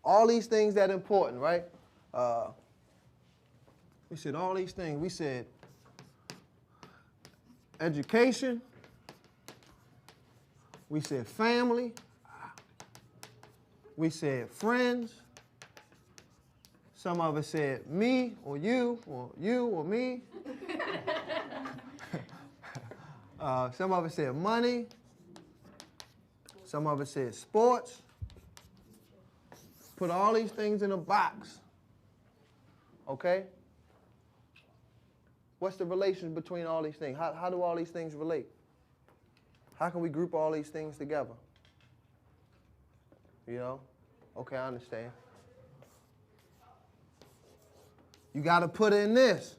all these things that are important, right? We said all these things. We said education. We said family. We said friends. Some of us said me or you or me. Some of us said money. Some of us said sports. Put all these things in a box. Okay? What's the relation between all these things? How do all these things relate? How can we group all these things together? You know? Okay, I understand. You got to put in this.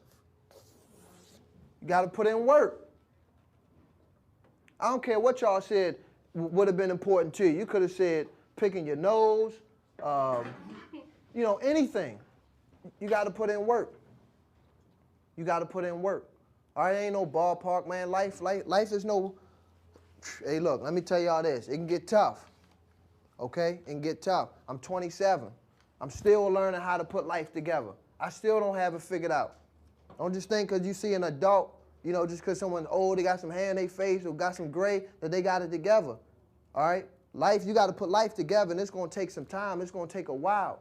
You got to put in work. I don't care what y'all said would have been important to you. You could have said picking your nose, you know, anything. You got to put in work. You got to put in work. All right, ain't no ballpark, man. Life is no, hey, look, let me tell y'all this. It can get tough, okay? It can get tough. I'm 27. I'm still learning how to put life together. I still don't have it figured out. Don't just think because you see an adult, you know, just because someone's old, they got some hair in their face or got some gray, that they got it together, all right? Life, you got to put life together, and it's going to take some time. It's going to take a while.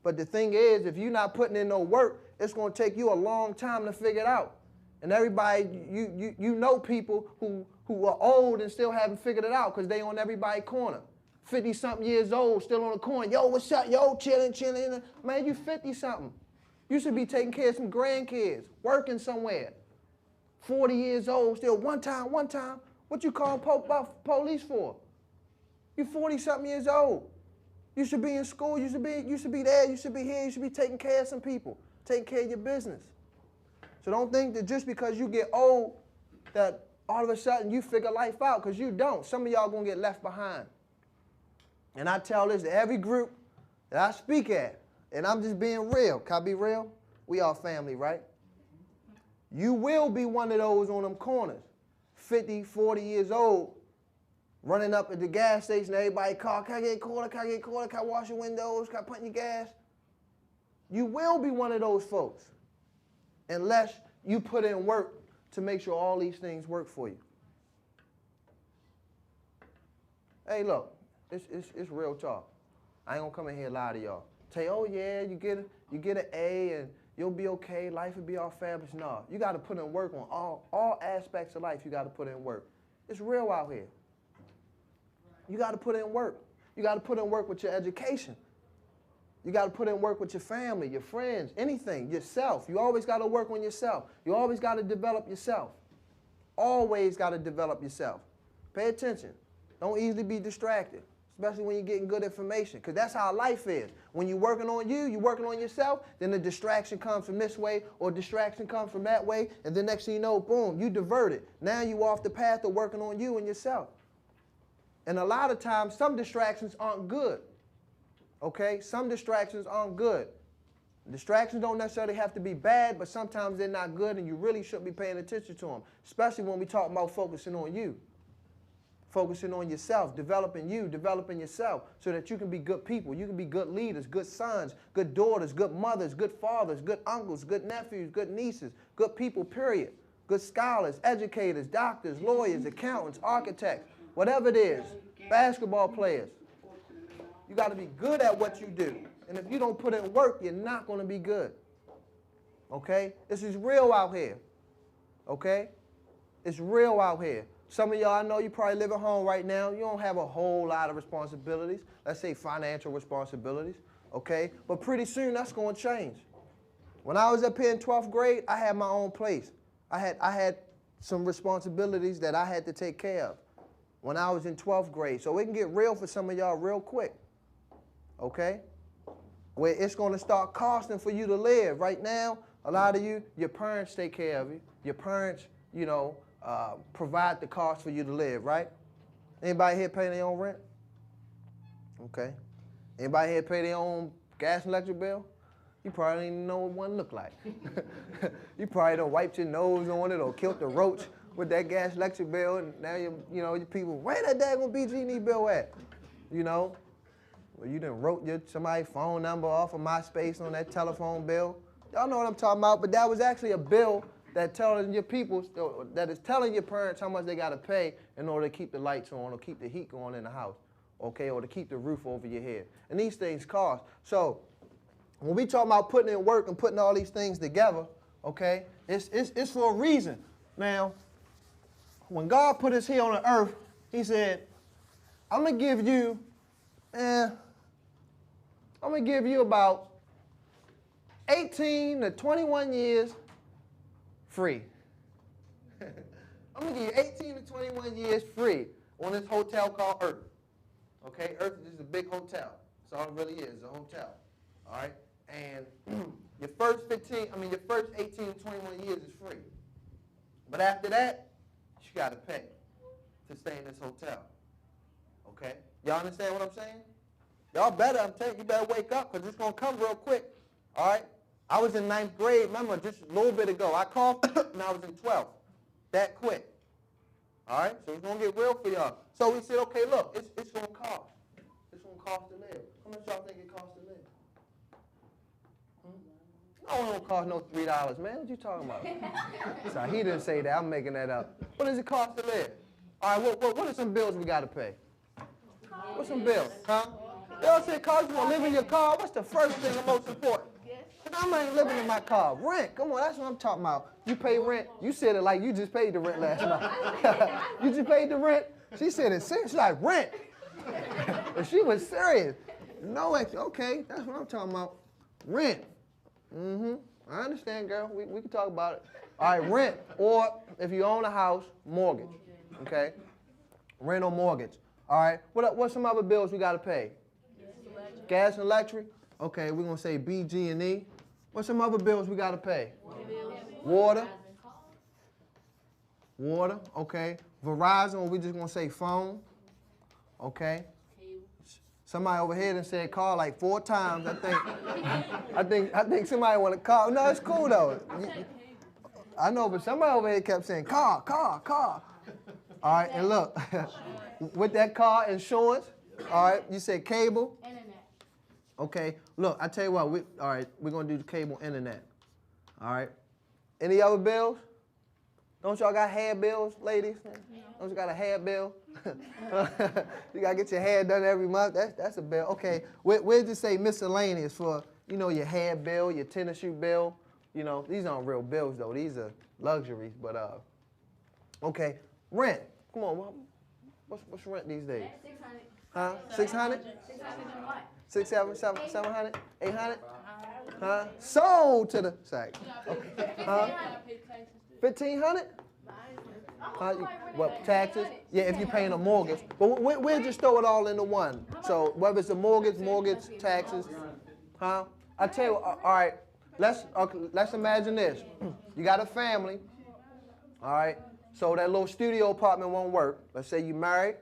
But the thing is, if you're not putting in no work, it's going to take you a long time to figure it out. And everybody, you know people who are old and still haven't figured it out because they on everybody's corner. 50-something years old, still on the corner. Yo, what's up? Yo, chilling. Man, you 50-something. You should be taking care of some grandkids, working somewhere. 40 years old, still one time. What you call police for? You 40-something years old. You should be in school. You should be there. You should be here. You should be taking care of some people, taking care of your business. So don't think that just because you get old that all of a sudden you figure life out, because you don't. Some of y'all going to get left behind. And I tell this to every group that I speak at, and I'm just being real. Can I be real? We all family, right? You will be one of those on them corners, 50, 40 years old, running up at the gas station, everybody call, can I get a quarter, can I wash your windows, can I put in your gas? You will be one of those folks unless you put in work to make sure all these things work for you. Hey, look, it's real talk. I ain't gonna come in here and lie to y'all. Tell you, oh yeah, you get an A and you'll be okay, life will be all fabulous. No, you gotta put in work on all aspects of life. You gotta put in work. It's real out here. You got to put in work. You got to put in work with your education. You got to put in work with your family, your friends, anything, yourself. You always got to work on yourself. You always got to develop yourself. Always got to develop yourself. Pay attention. Don't easily be distracted, especially when you're getting good information, because that's how life is. When you're working on you, you're working on yourself, then the distraction comes from this way or distraction comes from that way, and the next thing you know, boom, you diverted. Now you're off the path of working on you and yourself. And a lot of times, some distractions aren't good, okay? Some distractions aren't good. Distractions don't necessarily have to be bad, but sometimes they're not good, and you really shouldn't be paying attention to them, especially when we talk about focusing on you, focusing on yourself, developing you, developing yourself, so that you can be good people. You can be good leaders, good sons, good daughters, good mothers, good fathers, good uncles, good nephews, good nieces, good people, period. Good scholars, educators, doctors, lawyers, accountants, architects. Whatever it is, basketball players, you got to be good at what you do. And if you don't put in work, you're not going to be good. Okay? This is real out here. Okay? It's real out here. Some of y'all, I know you probably live at home right now. You don't have a whole lot of responsibilities. Let's say financial responsibilities. Okay? But pretty soon, that's going to change. When I was up here in 12th grade, I had my own place. I had some responsibilities that I had to take care of when I was in 12th grade. So it can get real for some of y'all real quick, okay? Where it's going to start costing for you to live. Right now, a lot of you, your parents take care of you. Your parents, you know, provide the cost for you to live, right? Anybody here pay their own rent? Okay. Anybody here pay their own gas and electric bill? You probably didn't even know what one looked like. You probably done wiped your nose on it or killed the roach with that gas electric bill, and now your people, where that daggone BG&E bill at? You know, Or you done wrote somebody's phone number off of MySpace on that telephone bill. Y'all know what I'm talking about, but that was actually a bill that telling your people, that is telling your parents how much they got to pay in order to keep the lights on or keep the heat going in the house, okay, or to keep the roof over your head. And these things cost. So when we talk about putting in work and putting all these things together, okay, it's for a reason. Now, when God put us here on the earth, he said, I'm going to give you about 18 to 21 years free. I'm going to give you 18 to 21 years free on this hotel called Earth. Okay, Earth is just a big hotel. That's all it really is, a hotel. All right? And your first 18 to 21 years is free. But after that, you got to pay to stay in this hotel. Okay? Y'all understand what I'm saying? Y'all better, I'm telling you, you better wake up because it's going to come real quick. All right? I was in 9th grade, remember, just a little bit ago. I coughed and I was in 12th. That quick. All right? So it's going to get real for y'all. So we said, okay, look, it's going to cost. It's going to cost to live. How much y'all think it costs to live? No, it don't cost no $3, man. What you talking about? Sorry, he didn't say that. I'm making that up. What does it cost to live? All right, what are some bills we got to pay? What's some bills? Huh? They all say, cars, you want to live in your car? What's the first thing and most important? I'm not living in my car. Rent. Come on, that's what I'm talking about. You pay rent. You said it like you just paid the rent last night. You just paid the rent? She said it serious. She's like, rent. But she was serious. No, okay, that's what I'm talking about. Rent. I understand, girl. We can talk about it. All right, rent. Or if you own a house, mortgage. Okay? Rent or mortgage. All right. What's some other bills we got to pay? Gas and electric. Okay, we're going to say BG&E. What's some other bills we got to pay? Water. Water, okay. Verizon, or we just going to say phone. Okay. Somebody over here done said call like 4 times, I think somebody want to call. No, it's cool though. I know, but somebody over here kept saying car. All right, and look, with that car insurance, all right, you said cable. Okay, look, I tell you what, we're going to do the cable internet. All right. Any other bills? Don't y'all got hair bills, ladies? Don't you got a hair bill? You got to get your hair done every month. That's a bill. Okay, we'll just say miscellaneous for, your hair bill, your tennis shoe bill. These aren't real bills, though. These are luxuries. But, okay, rent. Come on, what's rent these days? 600. Huh? 600? 600 what? 600, 700, 800? Huh? Sold to the site. Okay. Huh? 1,500? What, taxes? Yeah, if you're paying a mortgage. But we'll just throw it all into one. So whether it's a mortgage, taxes. Huh? I tell you, all right, let's imagine this. You got a family, all right? So that little studio apartment won't work. Let's say you're married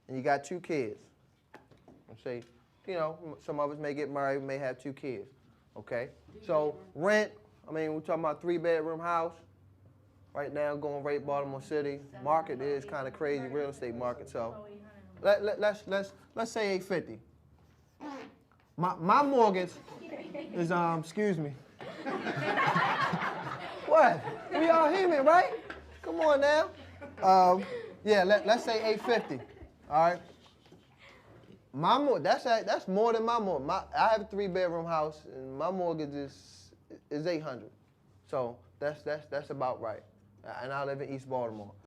and you got 2 kids. Let's say, some of us may get married, may have 2 kids, okay? So rent, we're talking about 3-bedroom house. Right now, going right Baltimore City. Market is kind of crazy, real estate market. So let's say 850. My mortgage is excuse me. What? We all human, right? Come on now. Yeah, let's say 850. All right. That's more than my mortgage. I have a 3-bedroom house, and my mortgage is 800. So that's about right. And I live in East Baltimore.